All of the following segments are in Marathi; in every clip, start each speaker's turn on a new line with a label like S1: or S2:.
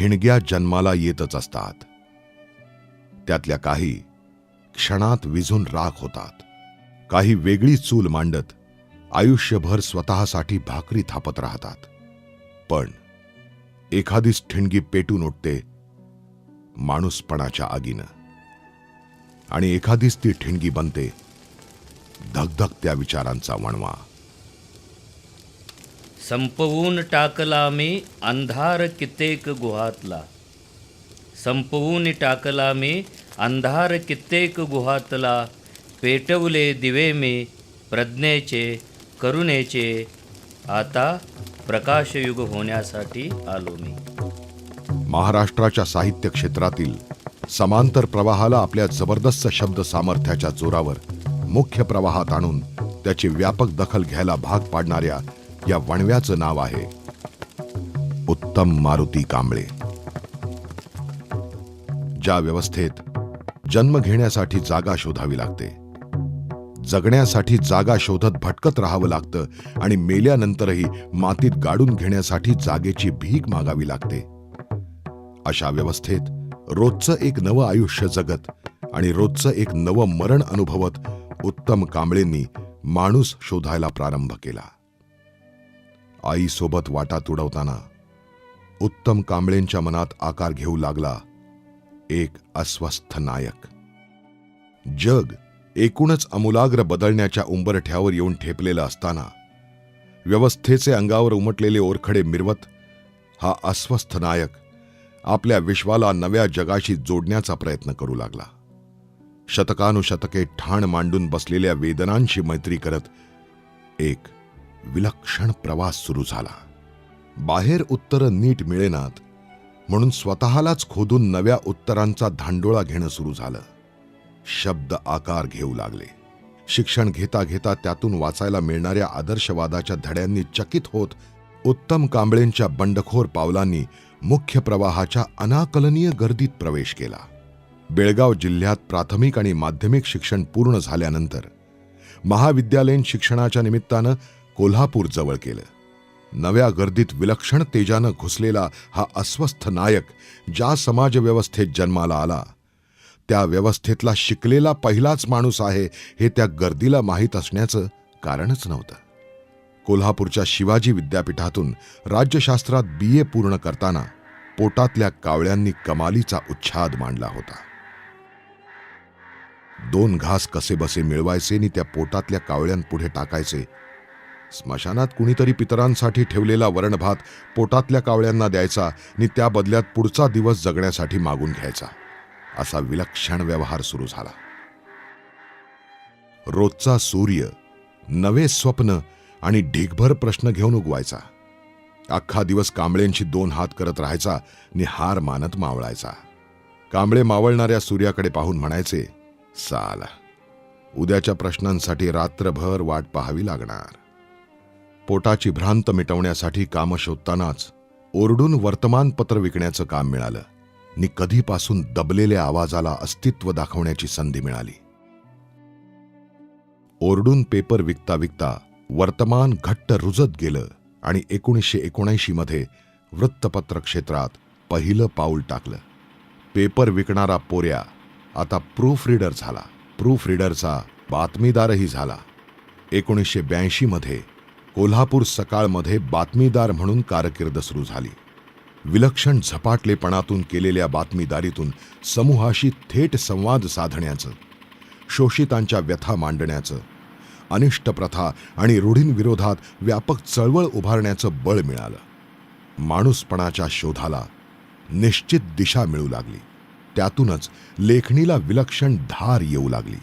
S1: ठिणग्या जन्माला येतच असतात. त्यातल्या काही क्षणात विझून राख होतात. काही वेगळी चूल मांडत आयुष्यभर स्वतःसाठी भाकरी थापत राहतात. पण एखादीच ठिणगी पेटून उठते माणूसपणाच्या आगीनं, आणि एखादीच ती ठिणगी बनते धगधगत्या विचारांचा वणवा.
S2: संपवून टाकला मी अंधार कित्येक गुहातला, संपवून टाकला मी अंधार कित्येक गुहातला, पेटवले दिवे मी प्रज्ञेचे करुणेचे, आता प्रकाशयुग होण्यासाठी आलो मी.
S1: महाराष्ट्राच्या साहित्य क्षेत्रातील समांतर प्रवाहाला आपल्या जबरदस्त शब्द सामर्थ्याच्या जोरावर मुख्य प्रवाहात आणून त्याची व्यापक दखल घ्यायला भाग पाडणाऱ्या या वणव्याचं नाव आहे उत्तम मारुती कांबळे. ज्या व्यवस्थेत जन्म घेण्यासाठी जागा शोधावी लागते, जगण्यासाठी जागा शोधत भटकत राहावं लागतं आणि मेल्यानंतरही मातीत गाडून घेण्यासाठी जागेची भीक मागावी लागते, अशा व्यवस्थेत रोजचं एक नवं आयुष्य जगत आणि रोजचं एक नवं मरण अनुभवत उत्तम कांबळेंनी माणूस शोधायला प्रारंभ केला. आईसोबत वाटा तुडवताना उत्तम कांबळेंच्या मनात आकार घेऊ लागला एक अस्वस्थ नायक. जग एकूणच आमूलाग्र बदलण्याच्या उंबरठ्यावर येऊन ठेपलेलं असताना व्यवस्थेचे अंगावर उमटलेले ओरखडे मिरवत हा अस्वस्थ नायक आपल्या विश्वाला नव्या जगाशी जोडण्याचा प्रयत्न करू लागला. शतकानुशतके ठाण मांडून बसलेल्या वेदनांशी मैत्री करत एक विलक्षण प्रवास सुरू झाला. बाहेर उत्तरं नीट मिळेनात म्हणून स्वतःलाच खोदून नव्या उत्तरांचा धांडोळा घेणं सुरू झालं. शब्द आकार घेऊ लागले. शिक्षण घेता घेता त्यातून वाचायला मिळणाऱ्या आदर्शवादाच्या धड्यांनी चकित होत उत्तम कांबळेंच्या बंडखोर पावलांनी मुख्य प्रवाहाच्या अनाकलनीय गर्दीत प्रवेश केला. बेळगाव जिल्ह्यात प्राथमिक आणि माध्यमिक शिक्षण पूर्ण झाल्यानंतर महाविद्यालयीन शिक्षणाच्या निमित्तानं कोल्हापूर जवळ केलं. नव्या गर्दीत विलक्षण तेजानं घुसलेला हा अस्वस्थ नायक ज्या समाजव्यवस्थेत जन्माला आला त्या व्यवस्थेतला शिकलेला पहिलाच माणूस आहे हे त्या गर्दीला माहीत असण्याचं कारणच नव्हतं. कोल्हापूरच्या शिवाजी विद्यापीठातून राज्यशास्त्रात BA पूर्ण करताना पोटातल्या कावळ्यांनी कमालीचा उच्छाद मांडला होता. 2 घास कसेबसे मिळवायचे आणि त्या पोटातल्या कावळ्यांपुढे टाकायचे. स्मशानात कुणीतरी पितरांसाठी ठेवलेला वरणभात पोटातल्या कावळ्यांना द्यायचा आणि त्या बदल्यात पुढचा दिवस जगण्यासाठी मागून घ्यायचा. असा विलक्षण व्यवहार सुरू झाला. रोजचा सूर्य नवे स्वप्न आणि ढीगभर प्रश्न घेऊन उगवायचा. अख्खा दिवस कांबळेंची 2 हात करत राहायचा आणि हार मानत मावळायचा. कांबळे मावळणाऱ्या सूर्याकडे पाहून म्हणायचे, साला उद्याच्या प्रश्नांसाठी रात्रभर वाट पाहावी लागणार. पोटाची भ्रांत मिटवण्यासाठी कामं शोधतानाच ओरडून वर्तमानपत्र विकण्याचं काम मिळालं आणि कधीपासून दबलेल्या आवाजाला अस्तित्व दाखवण्याची संधी मिळाली. ओरडून पेपर विकता विकता वर्तमान घट्ट रुजत गेलं आणि 1979 मध्ये वृत्तपत्र क्षेत्रात पहिलं पाऊल टाकलं. पेपर विकणारा पोऱ्या आता प्रूफ रीडर झाला. प्रूफ रीडरचा बातमीदारही झाला. 1982 मध्ये कोल्हापूर सकाळमध्ये बातमीदार म्हणून कारकीर्द सुरू झाली. विलक्षण झपाटलेपणातून केलेल्या बातमीदारीतून समूहाशी थेट संवाद साधण्याचं, शोषितांच्या व्यथा मांडण्याचं, अनिष्ट प्रथा आणि रूढींविरोधात व्यापक चळवळ उभारण्याचं बळ मिळालं. माणूसपणाच्या शोधाला निश्चित दिशा मिळू लागली. त्यातूनच लेखणीला विलक्षण धार येऊ लागली.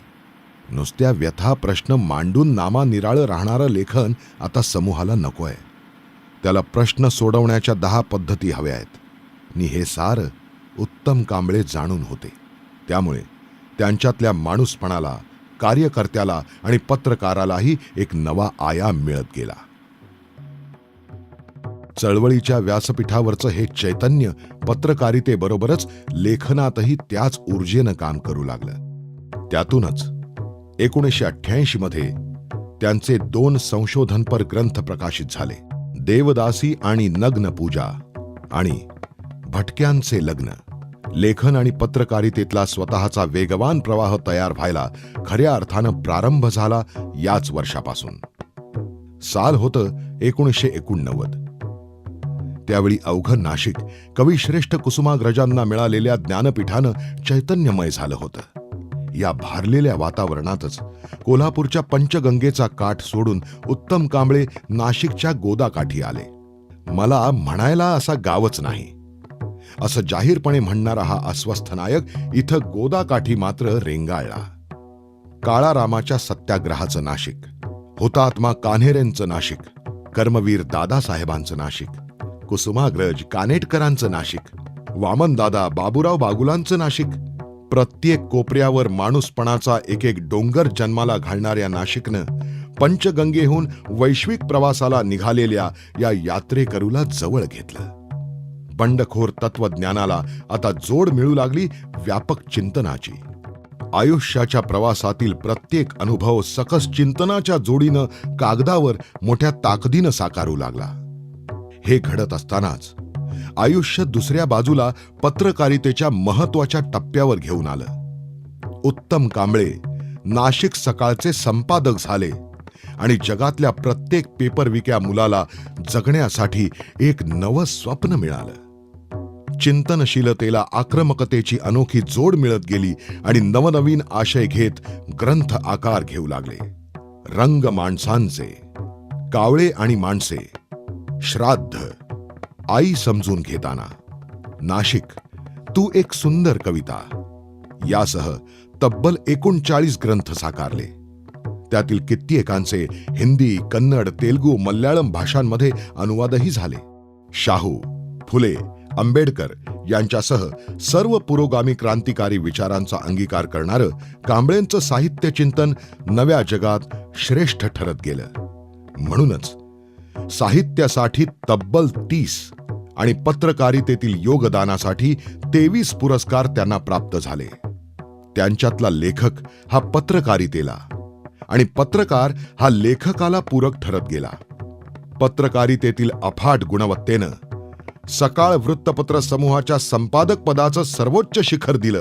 S1: नुसत्या व्यथा प्रश्न मांडून नामानिराळं राहणारं लेखन आता समूहाला नकोय. त्याला प्रश्न सोडवण्याच्या 10 पद्धती हव्या आहेत आणि हे सारं उत्तम कांबळे जाणून होते. त्यामुळे त्यांच्यातल्या माणूसपणाला, कार्यकर्त्याला आणि पत्रकारालाही एक नवा आयाम मिळत गेला. चळवळीच्या व्यासपीठावरचं हे चैतन्य पत्रकारितेबरोबरच लेखनातही त्याच ऊर्जेनं काम करू लागलं. त्यातूनच 1988 मध्ये त्यांचे 2 संशोधनपर ग्रंथ प्रकाशित झाले, देवदासी आणि नग्न पूजा आणि भटक्यांचे लग्न, लेखन आणि पत्रकारितेतला स्वतःचा वेगवान प्रवाह तयार व्हायला खऱ्या अर्थानं प्रारंभ झाला याच वर्षापासून. साल होतं 1989. त्यावेळी अवघं नाशिक कविश्रेष्ठ कुसुमाग्रजांना मिळालेल्या ज्ञानपीठानं चैतन्यमय झालं होतं. या भारलेल्या वातावरणातच कोल्हापूरच्या पंचगंगेचा काठ सोडून उत्तम कांबळे नाशिकच्या गोदाकाठी आले. मला म्हणायला असा गावच नाही असं जाहीरपणे म्हणणारा हा अस्वस्थ नायक इथं गोदाकाठी मात्र रेंगाळला. काळारामाच्या सत्याग्रहाचं नाशिक, हुतात्मा कान्हेरेंचं नाशिक, कर्मवीर दादासाहेबांचं नाशिक, कुसुमाग्रज कानेटकरांचं नाशिक, वामनदादा बाबूराव बागुलांचं नाशिक, प्रत्येक कोपऱ्यावर माणूसपणाचा एक एक डोंगर जन्माला घालणाऱ्या नाशिकनं पंचगंगेहून वैश्विक प्रवासाला निघालेल्या या यात्रेकरूला जवळ घेतलं. बंडखोर तत्वज्ञानाला आता जोड मिळू लागली व्यापक चिंतनाची. आयुष्याच्या प्रवासातील प्रत्येक अनुभव सकस चिंतनाच्या जोडीनं कागदावर मोठ्या ताकदीनं साकारू लागला. हे घडत असतानाच आयुष्य दुसऱ्या बाजूला पत्रकारितेच्या महत्वाच्या टप्प्यावर घेऊन आलं. उत्तम कांबळे नाशिक सकाळचे संपादक झाले आणि जगातल्या प्रत्येक पेपरविक्या मुलाला जगण्यासाठी एक नवं स्वप्न मिळालं. चिंतनशीलतेला आक्रमकतेची अनोखी जोड मिळत गेली आणि नवनवीन आशय घेत ग्रंथ आकार घेऊ लागले. रंग माणसांचे, कावळे आणि माणसे, श्राद्ध, आई समजून घेताना, नाशिक तू एक सुंदर कविता यासह तब्बल 39 ग्रंथ साकारले. त्यातील कित्येकांचे हिंदी, कन्नड, तेलुगू, मल्याळम भाषांमध्ये अनुवादही झाले. शाहू, फुले, आंबेडकर यांच्यासह सर्व पुरोगामी क्रांतिकारी विचारांचा अंगीकार करणारं कांबळेंचं साहित्य चिंतन नव्या जगात श्रेष्ठ ठरत गेलं. म्हणूनच साहित्यासाठी तब्बल 30 आणि पत्रकारितेतील योगदानासाठी 23 पुरस्कार त्यांना प्राप्त झाले. त्यांच्यातला लेखक हा पत्रकारितेला आणि पत्रकार हा लेखकाला पूरक ठरत गेला. पत्रकारितेतील अफाट गुणवत्तेनं सकाळ वृत्तपत्र समूहाच्या संपादक पदाचं सर्वोच्च शिखर दिलं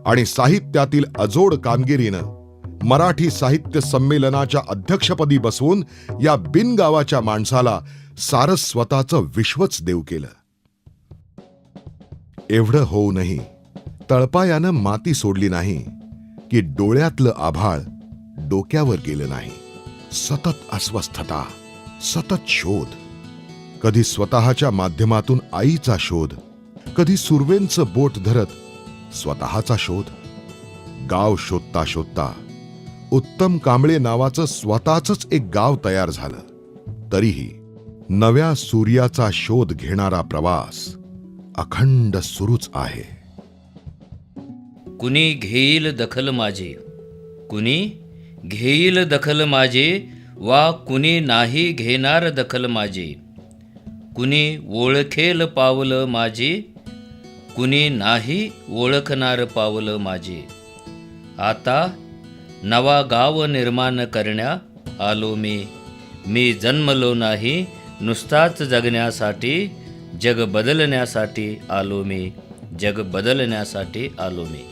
S1: आणि साहित्यातील अजोड कामगिरीनं मराठी साहित्य संमेलनाच्या अध्यक्षपदी बसवून या बिनगावाच्या माणसाला सारं स्वतःचं विश्वच देव केलं. एवढं होऊनही तळपायानं माती सोडली नाही की डोळ्यातलं आभाळ डोक्यावर गेलं नाही. सतत अस्वस्थता, सतत शोध. कधी स्वतःच्या माध्यमातून आईचा शोध, कधी सुर्वेंचं बोट धरत स्वतःचा शोध. गाव शोधता शोधता उत्तम कांबळे नावाचं स्वतःचंच एक गाव तयार झालं. तरीही नव्या सूर्याचा शोध घेणारा प्रवास अखंड सुरूच आहे.
S2: कुणी घेईल दखल माझी, कुणी घेईल दखल माझी, वा कुणी नाही घेणार दखल माझी. कुणी ओळखेल पावलं माझी, कुणी नाही ओळखणार पावलं माझी. आता नवा गाव निर्माण करण्या आलो मी जन्मलो नाही नुसताच जगण्यासाठी, जग बदलण्यासाठी आलो मी, जग बदलण्यासाठी आलो मी.